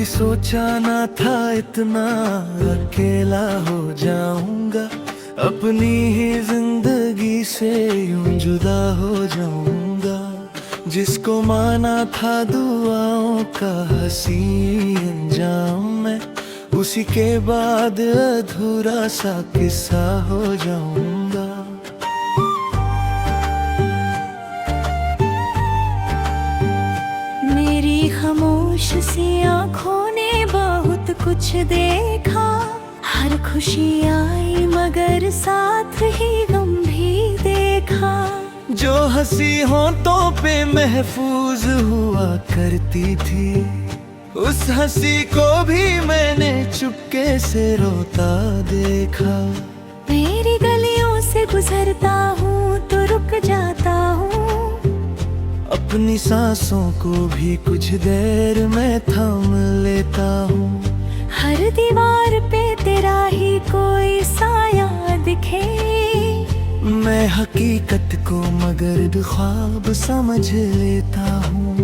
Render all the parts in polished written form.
कभी सोचा ना था इतना अकेला हो जाऊंगा, अपनी ही जिंदगी से यूं जुदा हो जाऊंगा। जिसको माना था दुआओं का हंसी अंजाम मैं, उसी के बाद अधूरा सा किस्सा हो जाऊंगा। मेरी खामोश सी आँखों ने बहुत कुछ देखा, हर खुशी आई मगर साथ ही गम भी देखा। जो हंसी होंठों पे महफूज हुआ करती थी, उस हंसी को भी मैंने चुपके से रोता देखा। मेरी गलियों से गुजरता हूँ तो रुक जाता हूँ, अपनी सांसों को भी कुछ देर में थाम लेता हूँ। हर दीवार पे तेरा ही कोई साया दिखे, मैं हकीकत को मगर ख्वाब समझ लेता हूँ।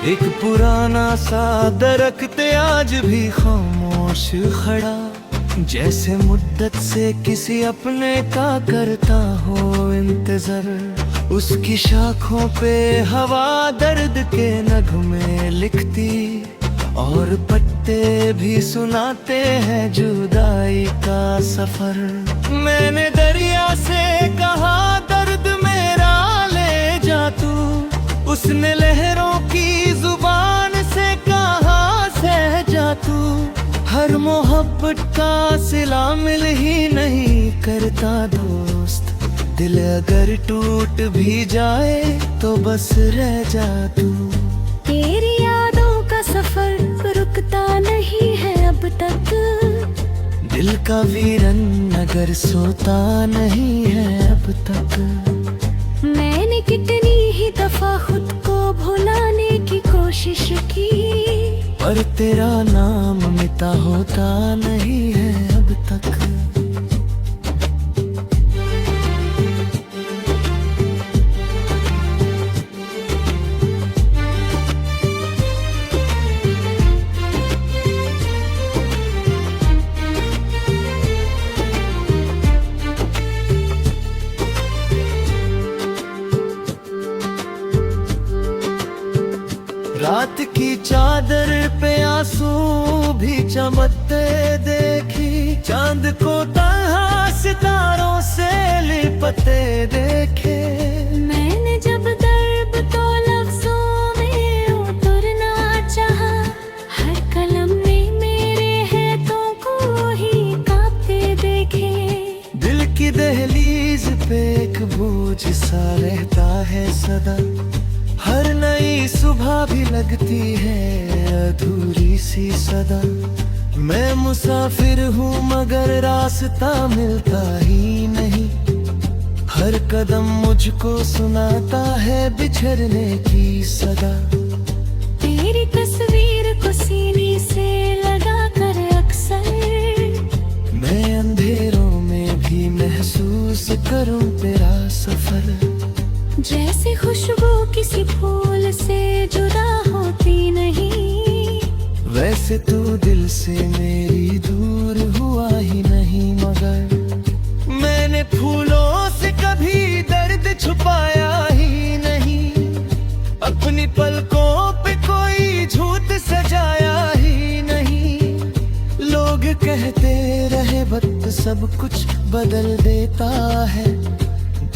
एक पुराना सा दरख्त आज भी खामोश खड़ा, जैसे मुद्दत से किसी अपने का करता हो इंतजार। उसकी शाखों पे हवा दर्द के नगमे लिखती, और पत्ते भी सुनाते हैं जुदाई का सफर। मैंने दरिया से कहा दर्द मेरा ले जा तू, उसने लहरों की जुबान से कहा सह जा तू। हर मोहब्बत का सिला मिल ही नहीं करता दोस्त, दिल अगर टूट भी जाए तो बस रह जा तू। तेरी यादों का सफर रुकता नहीं है अब तक, दिल का वीरन अगर सोता नहीं है अब तक। मैंने कितनी ही दफा खुद को भुलाने की कोशिश की, पर तेरा नाम मिटा होता नहीं है अब तक। रात की चादर पे आंसू भी चमकते देखी, चांद को तन्हा सितारों से लिपटे देखे। मैंने जब दर्द तो लफ्जों में उतरना चाहा, हर कलम ने मेरे हाथों को ही कांपते देखे। दिल की दहलीज पे एक बोझ सा रहता है सदा, हर नई सुबह भी लगती है अधूरी सी सदा। मैं मुसाफिर हूँ मगर रास्ता मिलता ही नहीं, हर कदम मुझको सुनाता है बिछड़ने की सदा। तेरी तस्वीर को सीने से लगा कर अक्सर, मैं अंधेरों में भी महसूस करूँ तेरा सफर। जैसे खुशबू किसी फूल से जुदा होती नहीं, वैसे तू दिल से मेरी दूर हुआ ही नहीं। मगर मैंने फूलों से कभी दर्द छुपाया ही नहीं, अपनी पलकों पे कोई झूठ सजाया ही नहीं। लोग कहते रहे वक्त सब कुछ बदल देता है,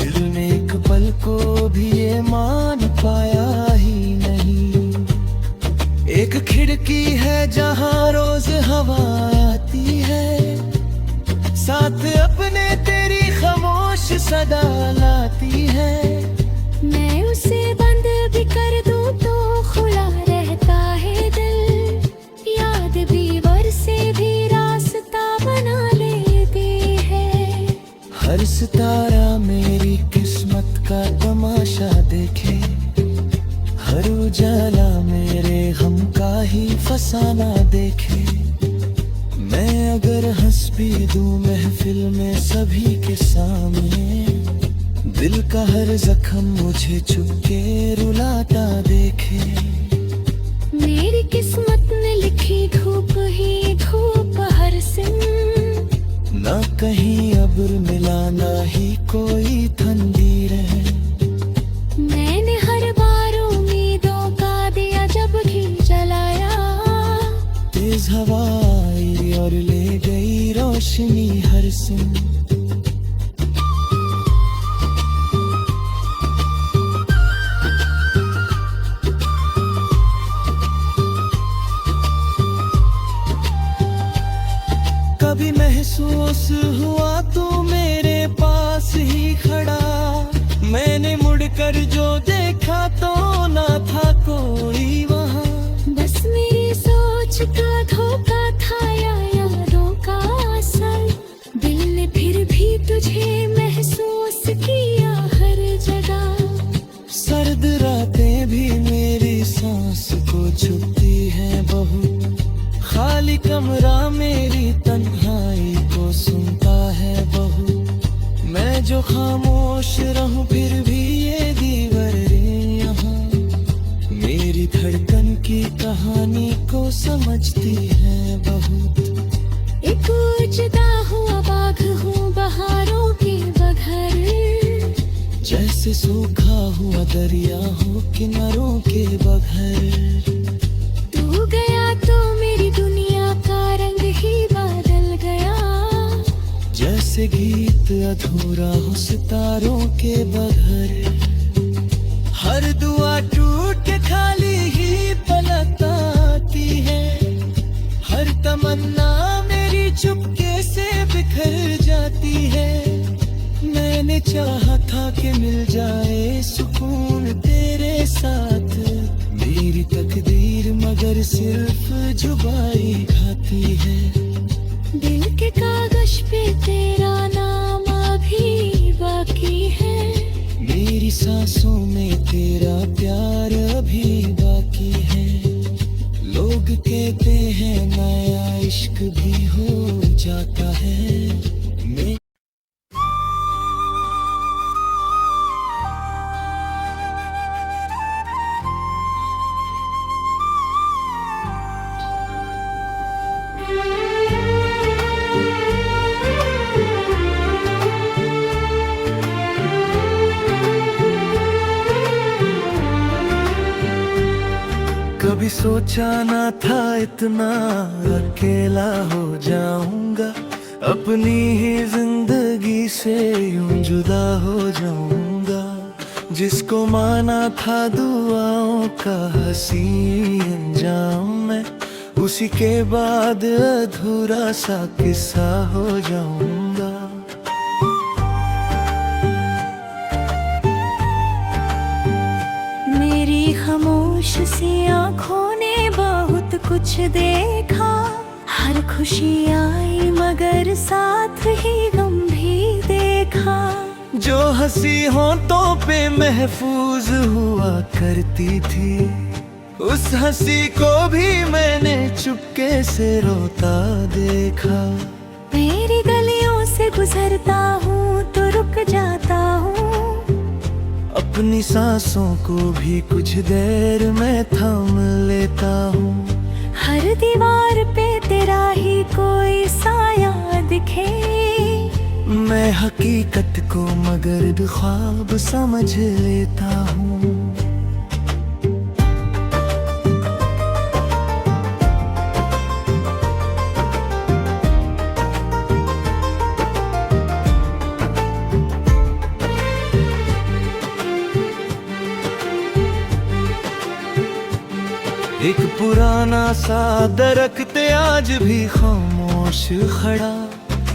दिल ने एक पल को भी ये मान पाया ही नहीं। एक खिड़की है जहाँ रोज हवा आती है, साथ अपने तेरी खामोश सदा लाती है। मैं उसे बंद भी कर दूं तो खुला रहता है दिल, याद भी बरसे भी रास्ता बना लेती है। हर सितारा मेरी किस्मत का तमाशा देखे, हर उजाला मेरे गम का ही फसाना देखे। मैं अगर हंस भी दूं महफिल में सभी के सामने, दिल का हर जख्म मुझे चुपके रुलाता देखे। मेरी किस्मत ने लिखी धूप ही धूप हर सिम, ना कहीं अब्र मिला ना ही कोई ठंडी रहे। मैंने हर बार उम्मीदों का दिया जब घी जलाया, तेज हवा आई और ले गई रोशनी हर सिम। कभी महसूस हुआ तू मेरे पास ही खड़ा, मैंने मुड़कर जो देखा तो ना था कोई वहाँ। बस मेरी सोच का धोखा था या यादों का असर, दिल ने फिर भी तुझे महसूस किया हर जगह। सर्द रातें भी मेरी सांस को छुपती हैं बहुत, खाली कमरा मेरी तन्हाई को सुनता है बहुत। मैं जो खामोश रहूं फिर भी ये दीवारें यहाँ मेरी धड़कन की कहानी को समझती है बहुत। एक उजदा हुआ बाग हूँ बहारों के बघर, जैसे सूखा हुआ दरिया हो किनारों के बगैर। तू गया तो मेरी दुनिया का रंग ही बदल गया, जैसे गीत अधूरा हो सितारों के बगैर। हर दुआ टूट के खाली ही पलक आती है, हर तमन्ना मेरी चुपके से बिखर जाती है। मैंने चाहा था कि मिल जाए सुकून तेरे साथ, मेरी तकदीर मगर सिर्फ जुबाई खाती है। दिल के कागज पे तेरा नाम अभी बाकी है, मेरी सांसों में तेरा प्यार अभी बाकी है। लोग कहते हैं नया इश्क भी हो जाता है, मैं कभी सोचा ना था इतना अकेला हो जाऊंगा, अपनी ही जिंदगी से यूं जुदा हो जाऊंगा। जिसको माना था दुआओं का हंसी अंजाम मैं, उसी के बाद अधूरा सा किस्सा हो जाऊंगा। मेरी खामोश सी आँखों ने बहुत कुछ देखा, हर खुशी आई मगर साथ ही गम भी देखा। जो हंसी होंठों पे महफूज हुआ करती थी, उस हंसी को भी मैंने चुपके से रोता देखा। मेरी गलियों से गुजरता हूँ तो रुक जाता हूँ, अपनी सांसों को भी कुछ देर में थाम लेता हूँ। हर दीवार पे तेरा ही कोई साया दिखे, मैं हकीकत को मगर ख्वाब समझ लेता हूँ। एक पुराना सा दरख्त आज भी खामोश खड़ा,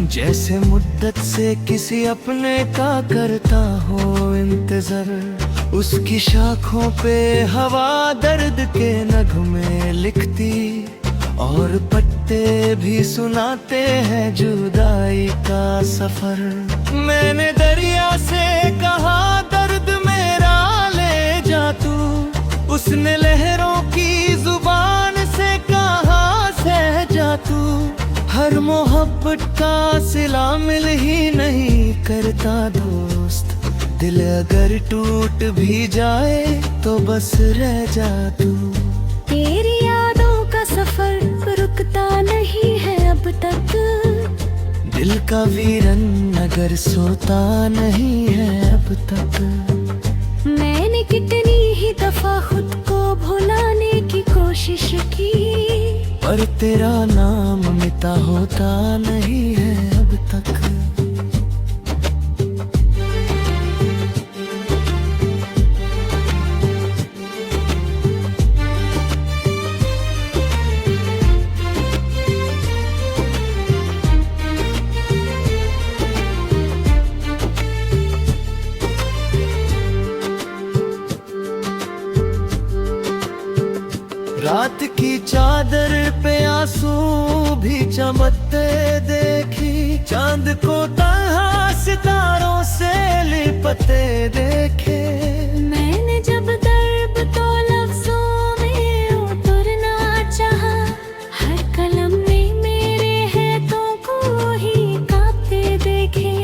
जैसे मुद्दत से किसी अपने का करता हो इंतजार। उसकी शाखों पे हवा दर्द के नगमे लिखती, और पत्ते भी सुनाते हैं जुदाई का सफर। मैंने दरिया से कहा दर्द मेरा ले जा तू, उसने लहरों की जुबान से कहा सहजा तू, हर मोहब्बत का सिला मिल ही नहीं करता दोस्त। दिल अगर टूट भी जाए तो बस रह जा तू। तेरी यादों का सफर रुकता नहीं है अब तक, दिल का वीरन अगर सोता नहीं है अब तक। मैंने कितनी ही दफा खुद को भुलाने की कोशिश की, पर तेरा नाम मिटा होता नहीं है अब तक। रात की चादर पे आंसू भी चमकते देखी, चांद को तन्हा सितारों से लिपटे देखे। मैंने जब दर्द तो लफ्जों में उतरना चाहा, हर कलम में मेरे हाथों को ही कांपते देखे।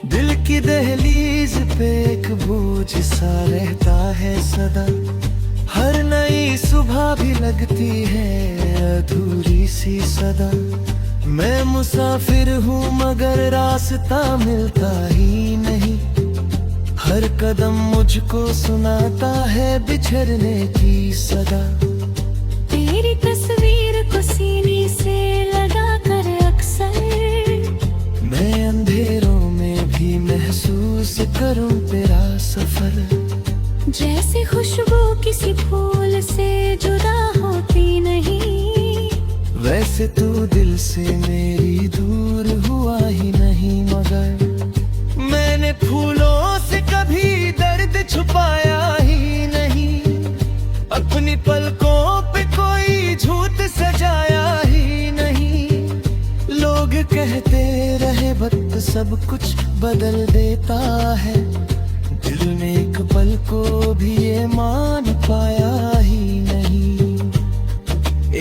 दिल की दहलीज पे एक बोझ सा रहता है सदा, हर नई सुबह भी लगती है अधूरी सी सदा। मैं मुसाफिर हूँ मगर रास्ता मिलता ही नहीं, हर कदम मुझको सुनाता है बिछड़ने की सदा। तेरी तस्वीर को सीने से लगा कर अक्सर मैं अंधेरों में भी महसूस करूँ तेरा सफर। जैसे खुशबू किसी फूल से जुदा होती नहीं, वैसे तू दिल से मेरी दूर हुआ ही नहीं। मगर मैंने फूलों से कभी दर्द छुपाया ही नहीं, अपनी पलकों पे कोई झूठ सजाया ही नहीं। लोग कहते रहे वक्त सब कुछ बदल देता है, दिल ने एक पल को भी ये मान पाया ही नहीं।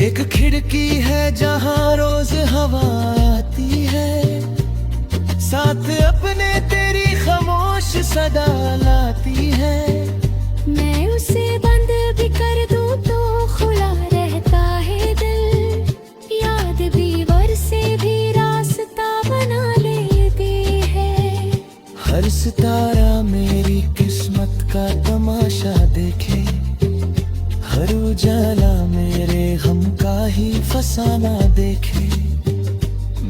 एक खिड़की है जहाँ रोज हवा आती है, साथ अपने तेरी खामोश सदा लाती है। मैं उसे बंद भी कर दूं तो खुला रहता है दिल, याद भी बरसे भी रास्ता बना लेती है। हर सितारा मेरी किस्मत का तमाशा देखे, हर उजाला मेरे गम का ही फसाना देखे।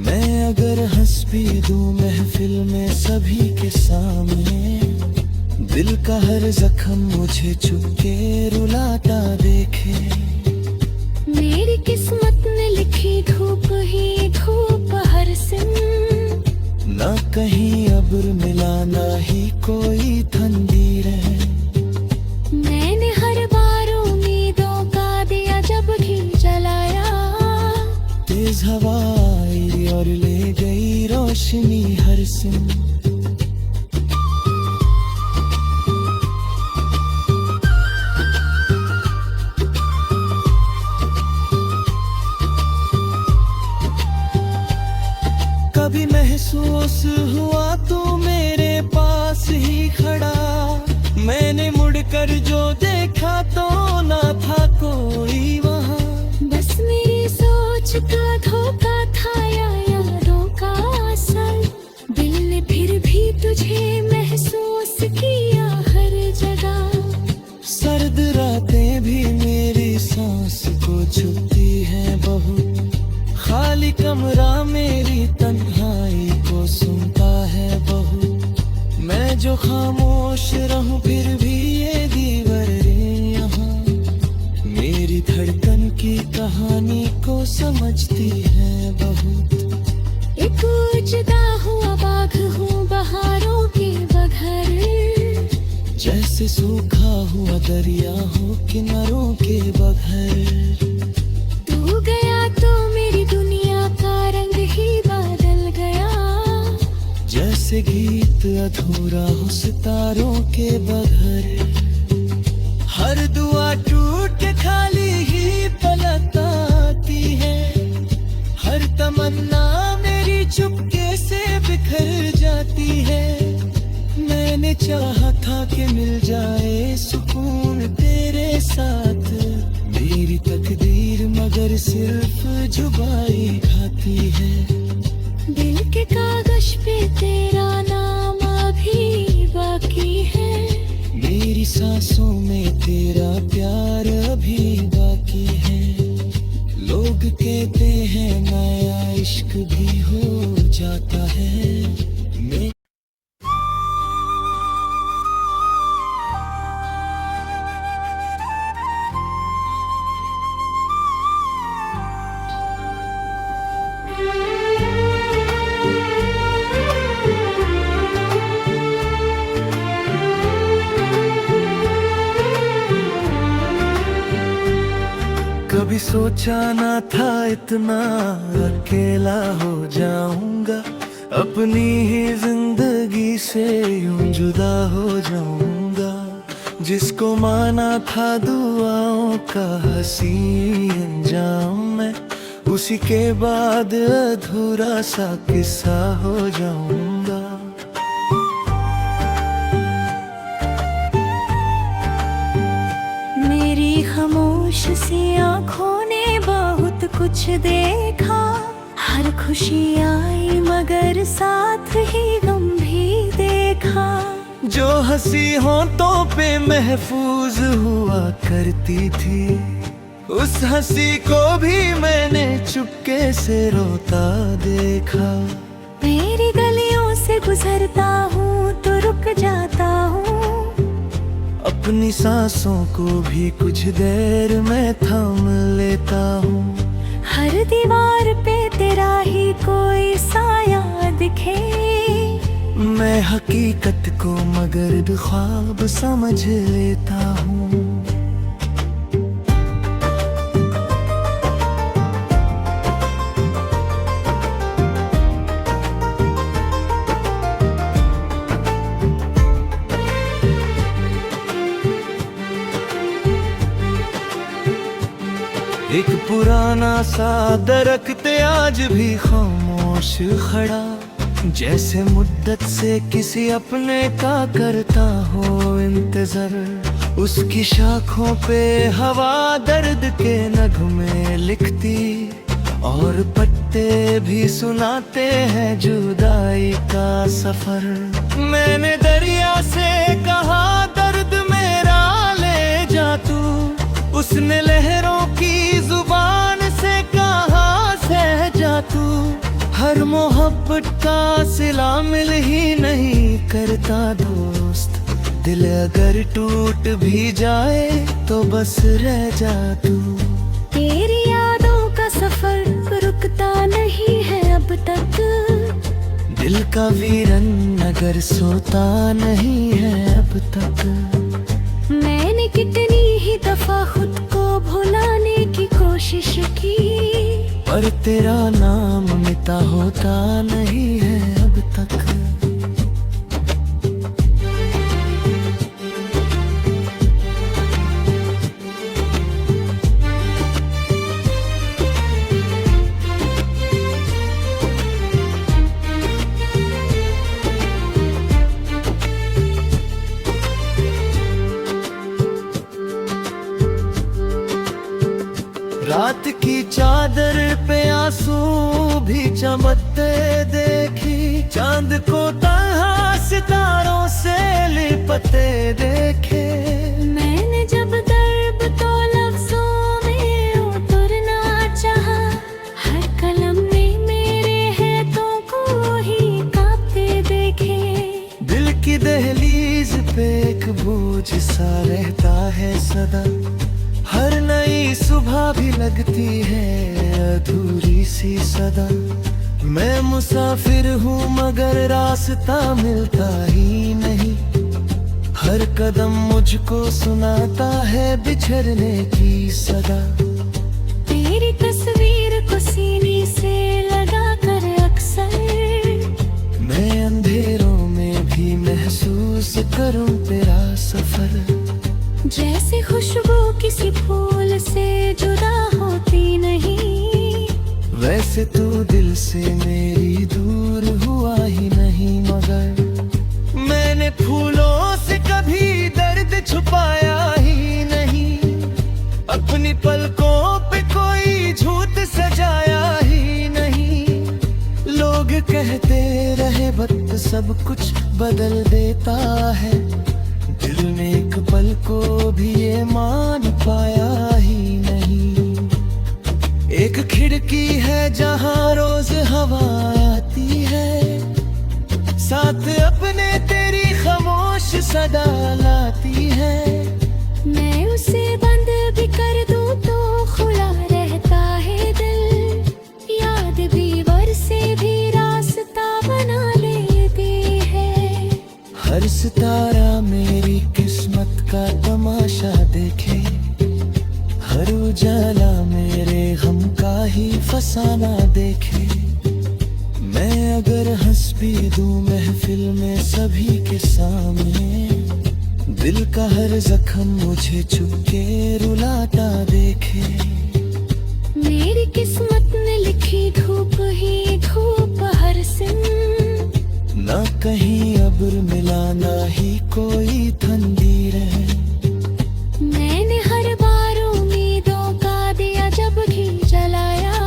मैं अगर हंस भी दूं महफिल में सभी के सामने, दिल का हर जख्म मुझे चुपके रुलाता देखे। मेरी किस्मत ने लिखी धूप ही धूप हर सिम, ना कहीं अब्र मिला ना ही कोई ठंडी रहे। मैंने हर बार उम्मीदों का दिया जब भी जलाया, तेज हवा आई और ले गई रोशनी हर सिम। कभी महसूस हुआ तू मेरे पास ही खड़ा, मैंने मुड़कर जो देखा तो ना था कोई वहाँ। बस मेरी सोच का धोखा था या यादों का असर, दिल ने फिर भी तुझे महसूस किया हर जगह। सर्द रातें भी मेरी सांस को छुपती हैं बहुत, खाली कमरा मेरी तन्हाई को सुनता है बहुत। मैं जो खामोश रहूं फिर भी ये दीवारें यहाँ मेरी धड़कन की कहानी को समझती है बहुत। एक जुदा हुआ बाग हूँ बहारों के बघर, जैसे सूखा हुआ दरिया हो किनारों के बगैर। तू गया तो मेरी दुनिया का रंग ही बदल गया, गीत अधूरा हो सितारों के बगैर। हर दुआ टूट के खाली ही पलट आती है। हर तमन्ना मेरी चुपके से बिखर जाती है। मैंने चाहा था कि मिल जाए सुकून तेरे साथ, मेरी तकदीर मगर सिर्फ जुबाई खाती है। दिल के कागज पे तेरा नाम अभी बाकी है, मेरी सांसों में तेरा प्यार अभी बाकी है। लोग कहते हैं नया इश्क भी हो जाता है। मैं कभी सोचा ना था इतना अकेला हो जाऊंगा, अपनी ही जिंदगी से यूं जुदा हो जाऊंगा। जिसको माना था दुआओं का हंसी अंजाम मैं, उसी के बाद अधूरा सा किस्सा हो जाऊंगा। मेरी खामोश सी आँखों ने बहुत कुछ देखा। हर खुशी आई मगर साथ ही गम भी देखा। जो हंसी होंठों पे महफूज हुआ करती थी, उस हंसी को भी मैंने चुपके से रोता देखा। मेरी गलियों से गुजरता हूँ तो रुक जाता हूँ, अपनी सांसों को भी कुछ देर में थाम लेता हूँ। हर दीवार पे तेरा ही कोई साया दिखे। मैं हकीकत को मगर ख्वाब समझ लेता हूँ। एक पुराना सा दरख्त आज भी खामोश खड़ा, जैसे मुद्दत से किसी अपने का करता हो इंतजार। उसकी शाखों पे हवा दर्द के नगमे लिखती, और पत्ते भी सुनाते हैं जुदाई का सफर। मैंने दरिया से कहा दर्द मेरा ले जा तू, उसने लहरों की जुबान से कहा सह जा तू। हर मोहब्बत का सिला मिल ही नहीं करता दोस्त, दिल अगर टूट भी जाए तो बस रह जा तू। तेरी यादों का सफर रुकता नहीं है अब तक, दिल का वीरन अगर सोता नहीं है अब तक। मैंने कितनी ही दफा खुद को भुलाने की कोशिश की, पर तेरा नाम मिटा होता नहीं है अब तक। रात की चादर पे आंसू भी चमकते देखी, चांद को तन्हा सितारों से लिपटे देखे। मैंने जब दर्द तो लफ्जों में उतरना चाहा, हर कलम ने मेरे हाथों को ही कांपते देखे। दिल की दहलीज पे एक बोझ सा रहता है सदा, हर नई सुबह भी लगती है अधूरी सी सदा। मैं मुसाफिर हूँ मगर रास्ता मिलता ही नहीं, हर कदम मुझको सुनाता है बिछड़ने की सदा। तेरी तस्वीर को सीने से लगा कर अक्सर मैं अंधेरों में भी महसूस करूँ तेरा सफर। जैसे खुशबू किसी फूल से जुदा होती नहीं, वैसे तू दिल से मेरी दूर हुआ ही नहीं। मगर मैंने फूलों से कभी दर्द छुपाया ही नहीं, अपनी पलकों पे कोई झूठ सजाया ही नहीं। लोग कहते रहे वक्त सब कुछ बदल देता है, दिल ने एक पल को भी ये मान पाया ही नहीं। एक खिड़की है जहां रोज हवा आती है, साथ अपने तेरी खामोश सदा लाती है। मैं उसे बंद भी कर दूं तो खुला रहता है दिल, याद भी बरसे भी रास्ता बना लेती है। हर सितारा मेरी किस्मत का तमाशा देखे, हर उजाला मेरे गम का ही फसाना देखे। मैं अगर हंस भी दूं महफिल में सभी के सामने, दिल का हर जख्म मुझे चुपके रुलाता देखे। मेरी किस्मत ने लिखी धूप ही धूप हर सिम, ना कहीं अब्र मिला ना ही कोई ठंडी रहे। मैंने हर बार उम्मीदों का दिया जब घी जलाया,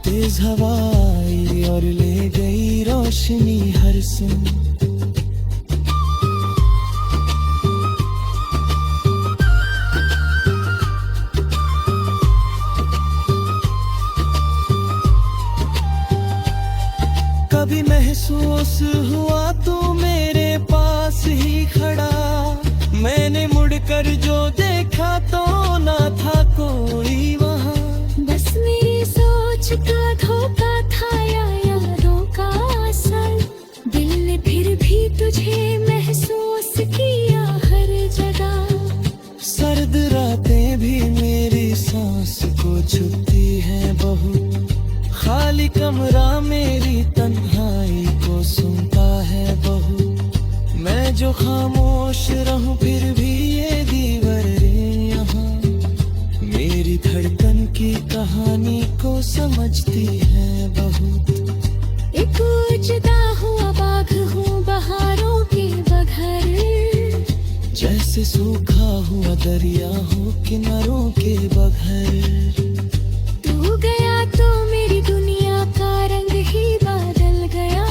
तेज हवा आई और ले गई रोशनी हर सिम। कभी महसूस हुआ तू मेरे पास ही खड़ा, मैंने मुड़कर जो देखा तो ना था कोई वहाँ। बस मेरी सोच का धोखा था या यारों का असर, दिल ने फिर भी तुझे महसूस किया हर जगह। सर्द रातें भी मेरी सांस को छुपती हैं बहुत, खाली कमरा मेरी तन्हाई को सुनता है बहुत। मैं जो खामोश रहूं फिर भी ये दीवारें यहाँ मेरी धड़कन की कहानी को समझती है बहुत। एक उजदा हुआ बाग हूँ बहारों के बघर, जैसे सूखा हुआ दरिया हो किनारों के बगैर। तू गया तो मेरी दुनिया का रंग ही बदल गया,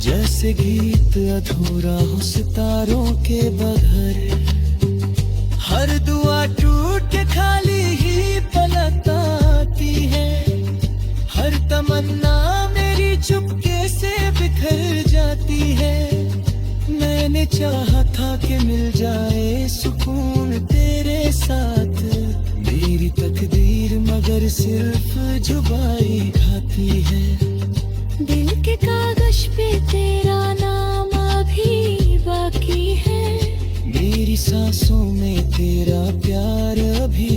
जैसे गीत अधूरा हो सितारों के बगैर। हर दुआ टूट के खाली ही पलट आती है, हर तमन्ना मेरी चुपके से बिखर जाती है। मैंने चाहा था कि मिल जाए सुकून तेरे साथ, मेरी तकदीर मगर सिर्फ जुबाई खाती है। दिल के कागज पे तेरा नाम अभी बाकी है, मेरी सांसों में तेरा प्यार अभी